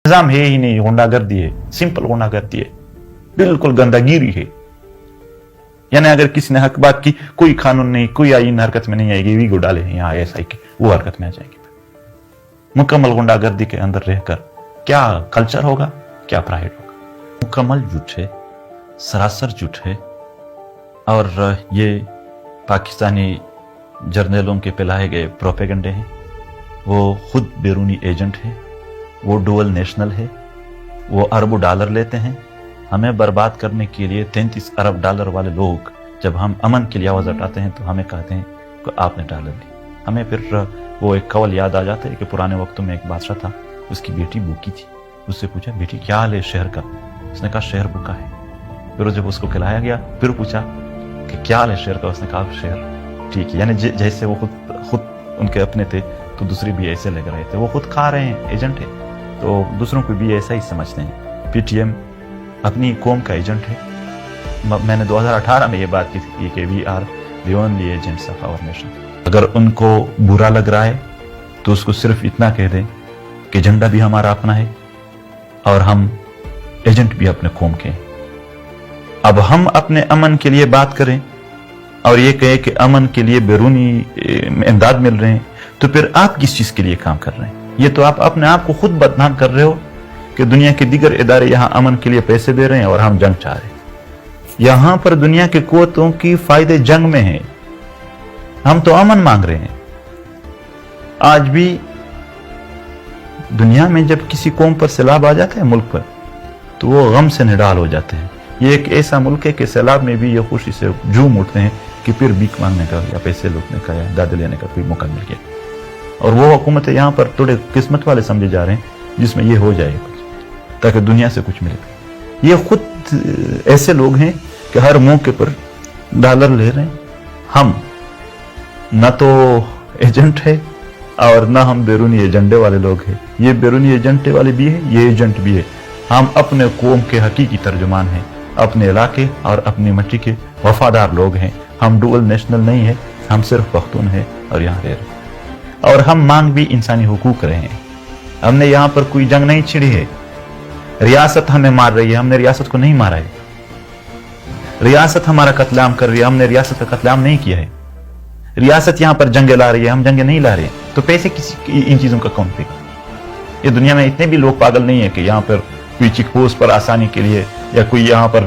निजाम है ही नहीं, गुंडागर्दी है, सिंपल गुंडागर्दी है, बिल्कुल गंदागिरी है। यानी अगर किसी ने हक बात की, कोई कानून नहीं, कोई आईन हरकत में नहीं आएगी, वीगो डाले हैं यहाँ एसआई के, वो हरकत में आ जाएगी। मुकम्मल गुंडागर्दी के अंदर रहकर क्या कल्चर होगा, क्या प्राइड होगा? मुकम्मल झूठ है, सरासर झूठ है। और ये पाकिस्तानी जर्नलों के फैलाए गए प्रोपेगेंडे हैं। वो खुद बैरूनी एजेंट है, वो डुअल नेशनल है, वो अरबों डॉलर लेते हैं हमें बर्बाद करने के लिए। 33 अरब डॉलर वाले लोग जब हम अमन के लिए आवाज उठाते हैं तो हमें कहते हैं कि आपने डॉलर ली। हमें फिर वो एक कवल याद आ जाता है कि पुराने वक्तों में एक बादशाह था, उसकी बेटी भूखी थी। उससे पूछा, बेटी क्या हाल है शहर का? उसने कहा शहर भूखा है। फिर जब उसको खिलाया गया, फिर पूछा कि क्या हाल है शहर का? उसने कहा शहर ठीक है। यानी जैसे वो खुद उनके अपने थे तो दूसरे भी ऐसे लग रहे थे। वो खुद खा रहे हैं, एजेंट है, तो दूसरों को भी ऐसा ही समझते हैं। पीटीएम अपनी कौम का एजेंट है। मैंने 2018 में ये बात की थी कि we are the only agents of our nation. अगर उनको बुरा लग रहा है तो उसको सिर्फ इतना कह दें कि झंडा भी हमारा अपना है और हम एजेंट भी अपने कौम के हैं। अब हम अपने अमन के लिए बात करें और ये कहे कि अमन के लिए बैरूनी इमदाद मिल रहे हैं, तो फिर आप किस चीज के लिए काम कर रहे हैं? ये तो आप अपने आप को खुद बदनाम कर रहे हो कि दुनिया के दीगर इदारे यहां अमन के लिए पैसे दे रहे हैं और हम जंग चाह रहे हैं। यहां पर दुनिया के कुव्वतों की फायदे जंग में है, हम तो अमन मांग रहे हैं। आज भी दुनिया में जब किसी कौम पर सैलाब आ जाता है, मुल्क पर, तो वो गम से निडाल हो जाते हैं। ये एक ऐसा मुल्क है कि सैलाब में भी ये खुशी से झूम उठते हैं कि फिर भीख मांगने का या पैसे लूटने का या दादे लेने का कोई मौका मिल गया। और वो हुकूमतें यहाँ पर थोड़े किस्मत वाले समझे जा रहे हैं जिसमें ये हो जाए कुछ, ताकि दुनिया से कुछ मिले। ये खुद ऐसे लोग हैं कि हर मौके पर डॉलर ले रहे हैं। हम न तो एजेंट है और न हम बैरूनी एजेंडे वाले लोग हैं। ये बैरूनी एजेंडे वाले भी है, ये एजेंट भी है। हम अपने कौम के हकीकी तर्जुमान हैं, अपने इलाके और अपनी मिट्टी के वफादार लोग हैं। हम डुअल नेशनल नहीं है, हम सिर्फ पख्तून हैं और यहाँ रह रहे। और हम मांग भी इंसानी हुकूक रहे हैं। हमने यहाँ पर कोई जंग नहीं छिड़ी है। रियासत हमें मार रही है, हमने रियासत को नहीं मारा है। रियासत हमारा कत्लेआम कर रही है, हमने रियासत का कत्लेआम नहीं किया है। रियासत यहाँ पर जंगे ला रही है, हम जंगे नहीं ला रहे। तो पैसे किसी इन चीजों का कौन देगा? ये दुनिया में इतने भी लोग पागल नहीं है कि यहाँ पर कोई चेक पोस्ट पर आसानी के लिए या कोई यहाँ पर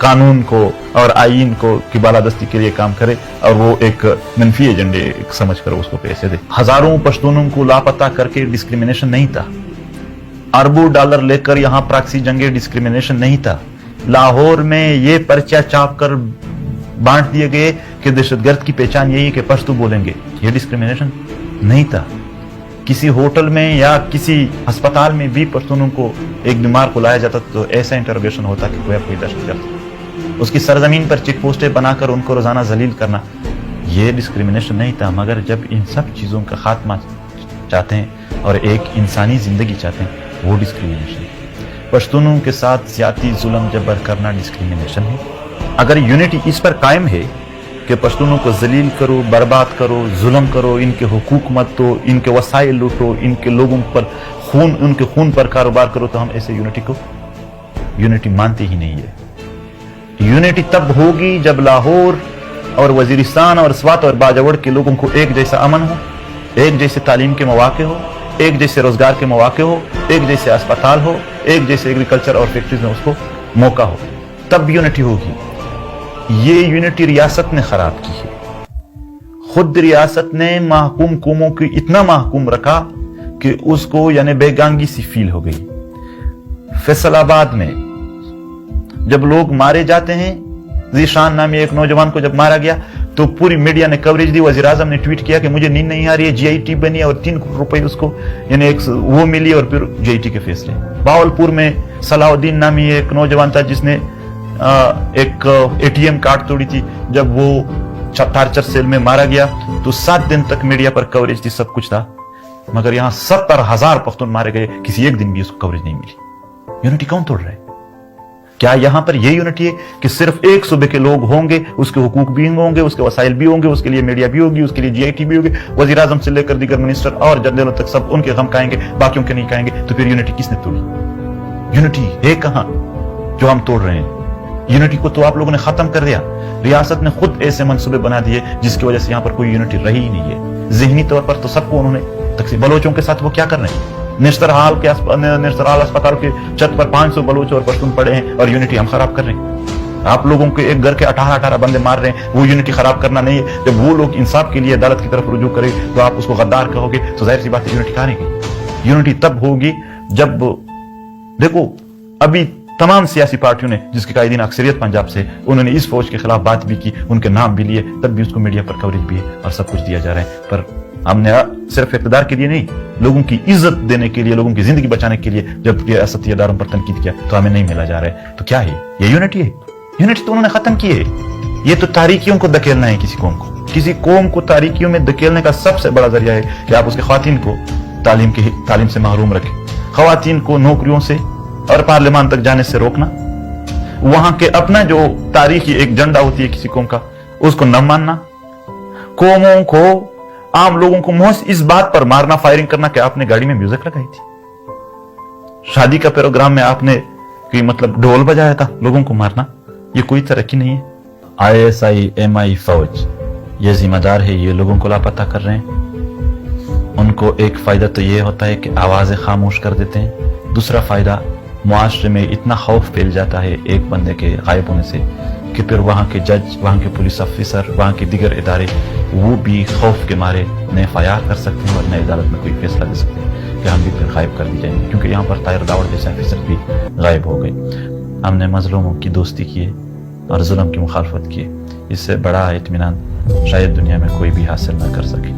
कानून को और आईन को की बालादस्ती के लिए काम करे और वो एक मनफी एजेंडे समझ कर उसको पैसे दे। हजारों पश्तूनों को लापता करके डिस्क्रिमिनेशन नहीं था। अरबों डॉलर लेकर यहाँ प्रॉक्सी जंगे डिस्क्रिमिनेशन नहीं था। लाहौर में ये पर्चा छाप कर बांट दिए गए कि दहशतगर्द की पहचान यही है कि पश्तू बोलेंगे, ये डिस्क्रिमिनेशन नहीं था। किसी होटल में या किसी अस्पताल में भी पश्तूनों को एक बीमार को लाया जाता तो ऐसा इंटरोगेशन होता कि कोई दहशतगर्द। उसकी सरजमीन पर चेक पोस्टें बनाकर उनको रोजाना जलील करना, ये डिस्क्रिमिनेशन नहीं था। मगर जब इन सब चीजों का खात्मा चाहते हैं और एक इंसानी जिंदगी चाहते हैं, वो डिस्क्रिमिनेशन है। पश्तूनों के साथ ज्यादती जुल्म जबर करना डिस्क्रिमिनेशन है। अगर यूनिटी इस पर कायम है कि पश्तूनों को जलील करो, बर्बाद करो, जुल्म करो, इनके हुकूक मत दो, इनके वसाइल लूटो, इनके लोगों पर उनके खून पर कारोबार करो, तो हम ऐसे यूनिटी मानते ही नहीं है। यूनिटी तब होगी जब लाहौर और वजीरिस्तान और स्वात और बाजावड़ के लोगों को एक जैसा अमन हो, एक जैसे तालीम के मौके हो, एक जैसे रोजगार के मौके हो, एक जैसे अस्पताल हो, एक जैसे एग्रीकल्चर और फैक्ट्रीज में उसको मौका हो, तब यूनिटी होगी। ये यूनिटी रियासत ने खराब की है। खुद रियासत ने महकूम कौमों की इतना महकूम रखा कि उसको यानी बेगांगी सी फील हो गई। फैसलाबाद में जब लोग मारे जाते हैं, जीशान नामी एक नौजवान को जब मारा गया तो पूरी मीडिया ने कवरेज दी। वजीर आजम ने ट्वीट किया कि मुझे नींद नहीं आ रही है, जीआईटी बनी और 3 करोड़ रुपए उसको यानी एक वो मिली और फिर जीआईटी के फैसले। बावलपुर में सलाउद्दीन नामी एक नौजवान था जिसने एक एटीएम कार्ड तोड़ी थी। जब वो टार्चर सेल में मारा गया तो 7 दिन तक मीडिया पर कवरेज थी, सब कुछ था। मगर यहां 70,000 पख्तून मारे गए, किसी एक दिन भी उसको कवरेज नहीं मिली। यूनिटी कौन तोड़ रहा है? کیا یہاں پر یہ یونٹی ہے کہ صرف ایک صوبے کے لوگ ہوں گے, اس کے حقوق بھی ہوں گے, اس کے وسائل بھی ہوں گے, اس کے لیے میڈیا بھی ہوگی, اس کے لیے جی آئی ٹی بھی ہوگی, وزیر اعظم سے لے کر دیگر منسٹر اور جنرلوں تک سب ان کے غم کھائیں گے, باقیوں کے نہیں کھائیں گے, تو پھر یونٹی کس نے توڑی؟ یونٹی ہے کہاں جو ہم توڑ رہے ہیں؟ یونٹی کو تو آپ لوگوں نے ختم کر دیا. ریاست نے خود ایسے منصوبے بنا دیے جس کی وجہ سے یہاں پر کوئی یونٹی رہی ہی نہیں ہے. ذہنی طور پر تو سب کو انہوں نے تقسیم. بلوچوں کے ساتھ وہ کیا کر رہے ہیں؟ نشتر حال اسپتال کے چھت پر 500 بلوچ اور پشتون پڑے ہیں اور یونٹی ہم خراب کر رہے ہیں. آپ لوگوں کے ایک گھر کے 18 بندے مار رہے ہیں, وہ یونٹی خراب کرنا نہیں ہے. جب وہ لوگ انصاف کے لیے عدالت کی طرف رجوع کرے تو آپ اس کو غدار کہو گے, تو ظاہر سی بات ہے یونٹی کہاں رہے گی؟ یونٹی تب ہوگی جب, دیکھو ابھی تمام سیاسی پارٹیوں نے جس کی قائدین اکثریت پنجاب سے, انہوں نے اس فوج کے خلاف بات بھی کی, ان کے نام بھی لیے, تب بھی اس کو میڈیا پر کوریج بھی ہے اور سب کچھ دیا جا رہا ہے. پر ہم نے صرف اقتدار کے لیے نہیں, لوگوں کی عزت دینے کے لیے, لوگوں کی زندگی بچانے کے لیے جب ریاستی اداروں پر تنقید کیا تو ہمیں نہیں ملا جا رہا ہے. تو کیا ہے یہ یونٹی ہے؟ یونٹی تو انہوں نے ختم کی ہے. یہ تو تاریکیوں کو دھکیلنا ہے کسی قوم کو. کسی قوم کو تاریکیوں میں دھکیلنے کا سب سے بڑا ذریعہ ہے کہ آپ اس کے خواتین کو تعلیم سے محروم رکھیں, خواتین کو نوکریوں سے اور پارلیمان تک جانے سے روکنا, وہاں کے اپنا جو تاریخی ایک جھنڈا ہوتی ہے کسی قوم کا اس کو نہ ماننا, قوموں کو, عام لوگوں کو محض اس بات پر مارنا, فائرنگ کرنا کہ آپ نے گاڑی میں میوزک لگائی تھی, شادی کا پروگرام میں آپ نے مطلب ڈھول بجایا تھا, لوگوں کو مارنا, یہ کوئی ترقی نہیں ہے. ISI MI فوج یہ ذمہ دار ہے, یہ لوگوں کو لاپتہ کر رہے ہیں. ان کو ایک فائدہ تو یہ ہوتا ہے کہ آوازیں خاموش کر دیتے ہیں, دوسرا فائدہ معاشرے میں اتنا خوف پھیل جاتا ہے ایک بندے کے غائب ہونے سے کہ پھر وہاں کے جج, وہاں کے پولیس افیسر, وہاں کے دیگر ادارے وہ بھی خوف کے مارے نئے FIR کر سکتے ہیں اور نئے عدالت میں کوئی فیصلہ دے سکتے ہیں کہ ہم بھی پھر غائب کر دی جائیں گے, کیونکہ یہاں پر طاہر داؤڑ جیسے افیسر بھی غائب ہو گئے. ہم نے مظلوموں کی دوستی کی ہے اور ظلم کی مخالفت کی ہے. اس سے بڑا اطمینان شاید دنیا میں کوئی بھی حاصل نہ کر سکے.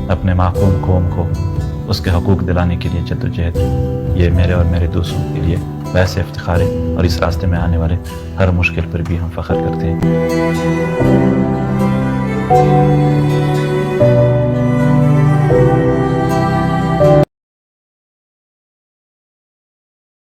اپنے محکوم قوم کو اس کے حقوق دلانے کے لیے جدوجہد, یہ میرے اور میرے دوستوں کے لیے ویسے افتخار ہے, اور اس راستے میں آنے والے ہر مشکل پر بھی ہم فخر کرتے ہیں.